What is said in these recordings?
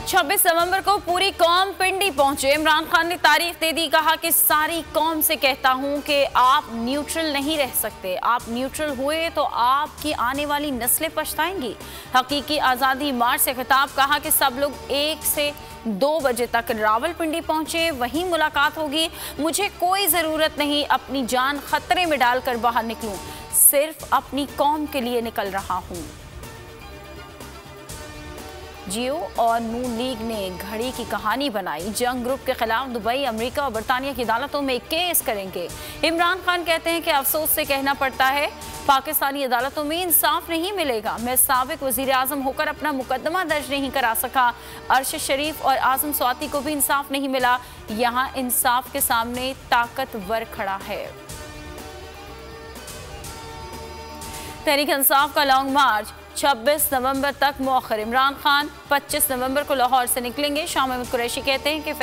26 नवंबर को पूरी कौम पिंडी पहुंचे। इमरान खान ने तारीख दे दी, कहा कि सारी कौम से कहता हूं कि आप न्यूट्रल नहीं रह सकते। आप न्यूट्रल हुए तो आपकी आने वाली नस्लें पछताएंगी। हकीकी आज़ादी मार्च से खिताब, कहा कि सब लोग 1 से 2 बजे तक रावलपिंडी पहुंचे, वहीं मुलाकात होगी। मुझे कोई ज़रूरत नहीं अपनी जान खतरे में डालकर बाहर निकलूं, सिर्फ अपनी कौम के लिए निकल रहा हूं। जियो और नून लीग ने घड़ी की कहानी बनाई। जंग ग्रुप के खिलाफ दुबई, अमेरिका और बरतानिया की अदालतों में केस करेंगे। इमरान खान कहते हैं कि अफसोस से कहना पड़ता है, पाकिस्तानी अदालतों में इंसाफ नहीं मिलेगा। मैं साबिक वजीर आजम होकर अपना मुकदमा दर्ज नहीं करा सका। अरशद शरीफ और आजम स्वाति को भी इंसाफ नहीं मिला। यहाँ इंसाफ के सामने ताकतवर खड़ा है। तहरीक इंसाफ का लॉन्ग मार्च 26 नवंबर तक मौखर। इमरान खान 25 नवंबर को लाहौर से निकलेंगे। शाह महमूद कुरैशी कहते हैं कि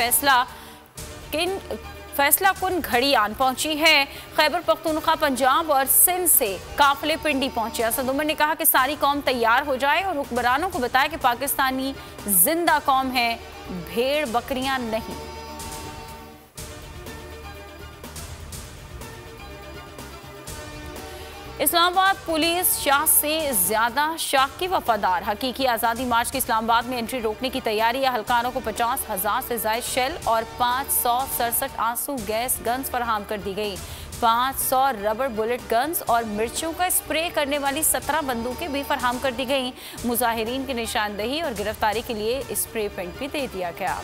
फैसला कुन घड़ी आन पहुंची है। खैबर पख्तूनख्वा, पंजाब और सिंध से काफिले पिंडी पहुंचे। असद उमर ने कहा कि सारी कौम तैयार हो जाए और हुक्मरानों को बताया कि पाकिस्तानी जिंदा कौम है, भेड़ बकरियां नहीं। इस्लामाबाद पुलिस शाह से ज्यादा शाह की वफादार। हकीकी आज़ादी मार्च की इस्लामाबाद में एंट्री रोकने की तैयारी। अहलकारों को 50,000 से ज्यादा शेल और 567 आंसू गैस गन्स फराहम कर दी गई। 500 रबर बुलेट गन्स और मिर्चों का स्प्रे करने वाली 17 बंदूकें भी फराहम कर दी गई। मुजाहिरीन की निशानदही और गिरफ्तारी के लिए स्प्रे पेंट भी दे दिया गया।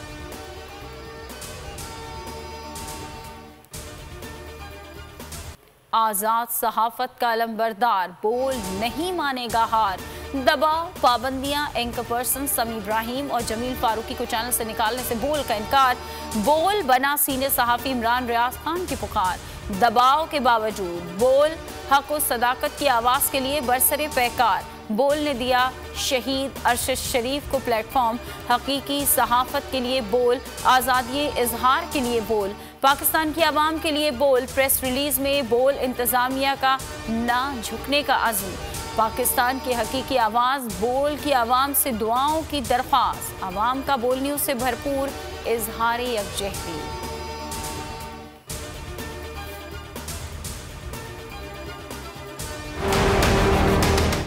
आज़ाद सहाफत का अलंबरदार, बोल नहीं मानेगा हार। दबाव, पाबंदियां, एंकर पर्सन समी इब्राहिम और जमील फारूकी को चैनल से निकालने से बोल का इनकार। बोल बना सीनियर सहाफ़ी इमरान रियाज खान की पुकार। दबाव के बावजूद बोल हक और सदाकत की आवाज़ के लिए बरसरे पैकार। बोल ने दिया शहीद अरशद शरीफ को प्लेटफॉर्म। हकीकी सहाफत के लिए बोल, आज़ादी इजहार के लिए बोल, पाकिस्तान की आवाम के लिए बोल। प्रेस रिलीज में बोल इंतजामिया का ना झुकने का अज़्म। पाकिस्तान की हकीकी आवाज़ बोल की आवाम से दुआओं की दरख्वास्त। आवाम का बोल न्यूज़ से भरपूर इजहार यकजहती।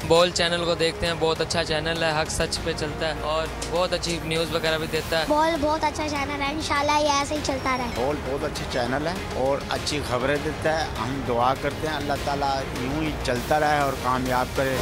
बोल चैनल को देखते हैं, बहुत अच्छा चैनल है, हक सच पे चलता है और बहुत अच्छी न्यूज़ वगैरह भी देता है। बोल बहुत अच्छा चैनल है, इंशाल्लाह ये ऐसे ही चलता रहे। बोल बहुत अच्छा चैनल है और अच्छी खबरें देता है। हम दुआ करते हैं अल्लाह ताला यूं ही चलता रहे और कामयाब करे।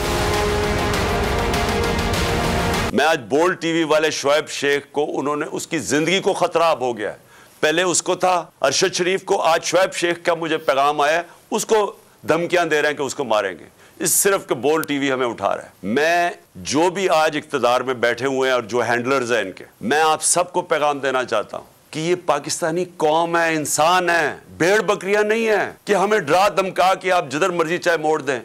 मैं आज बोल टीवी वाले शोएब शेख को, उन्होंने उसकी जिंदगी को खतरा अब हो गया है। पहले उसको था अरशद शरीफ को, आज शोएब शेख का मुझे पैगाम आया, उसको धमकियां दे रहे हैं कि उसको मारेंगे। इस सिर्फ के बोल टीवी हमें उठा रहा है। मैं जो भी आज इख्तिदार में बैठे हुए हैं और जो हैंडलर्स हैं इनके, मैं आप सबको पैगाम देना चाहता हूं कि ये पाकिस्तानी कौम है, इंसान है, भेड़ बकरियां नहीं है कि हमें डरा धमका कि आप जिधर मर्जी चाहे मोड़ दें।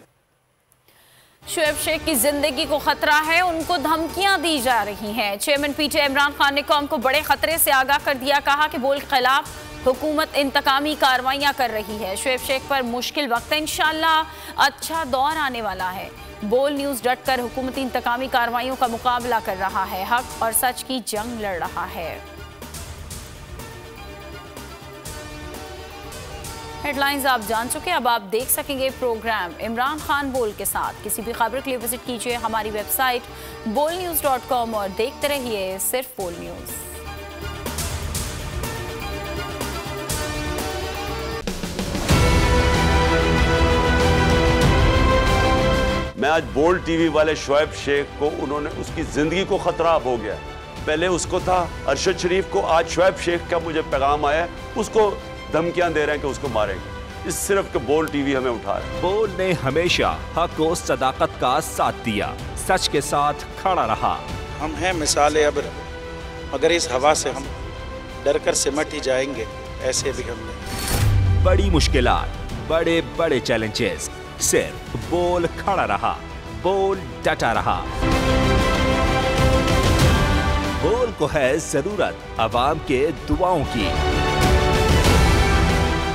शोएब शेख की जिंदगी को खतरा है, उनको धमकियां दी जा रही हैं। चेयरमैन पीटीआई इमरान खान ने कौम को बड़े खतरे से आगाह कर दिया। कहा कि बोल के खिलाफ हुकूमत इंतकामी कार्रवाइयां कर रही है। शोएब शेख पर मुश्किल वक्त है, इंशाल्लाह अच्छा दौर आने वाला है। बोल न्यूज़ डट कर हुकूमती इंतकामी कार्रवाइयों का मुकाबला कर रहा है, हक और सच की जंग लड़ रहा है। हेडलाइंस आप जान चुके, अब आप देख सकेंगे प्रोग्राम इमरान खान बोल के साथ। किसी भी खबर के लिए विजिट कीजिए हमारी वेबसाइट bolnews.com और देखते रहिए सिर्फ बोल न्यूज़। मैं आज बोल टीवी वाले शोएब शेख को, उन्होंने उसकी जिंदगी को खतरा अब हो गया। पहले उसको था अरशद शरीफ को, आज शोएब शेख का मुझे पैगाम आया, उसको धमकियां दे रहे हैं कि उसको मारेंगे। इस सिर्फ के बोल टीवी हमें उठा रहा है। बोल ने हमेशा हक और सदाकत का साथ दिया, सच के साथ खड़ा रहा। हम हैं मिसाल अबर, मगर इस हवा से हम डर कर सिमट ही जाएंगे, ऐसे भी हमने। बड़ी मुश्किलात, बड़े बड़े चैलेंजेस, सिर्फ बोल खड़ा रहा, बोल डटा रहा। बोल को है जरूरत अवाम के दुआओं की।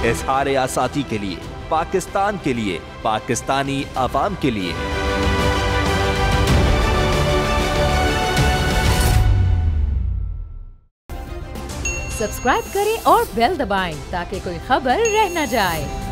इजहार आज़ादी के लिए, पाकिस्तान के लिए, पाकिस्तानी अवाम के लिए। सब्सक्राइब करें और बेल दबाएं ताकि कोई खबर रह न जाए।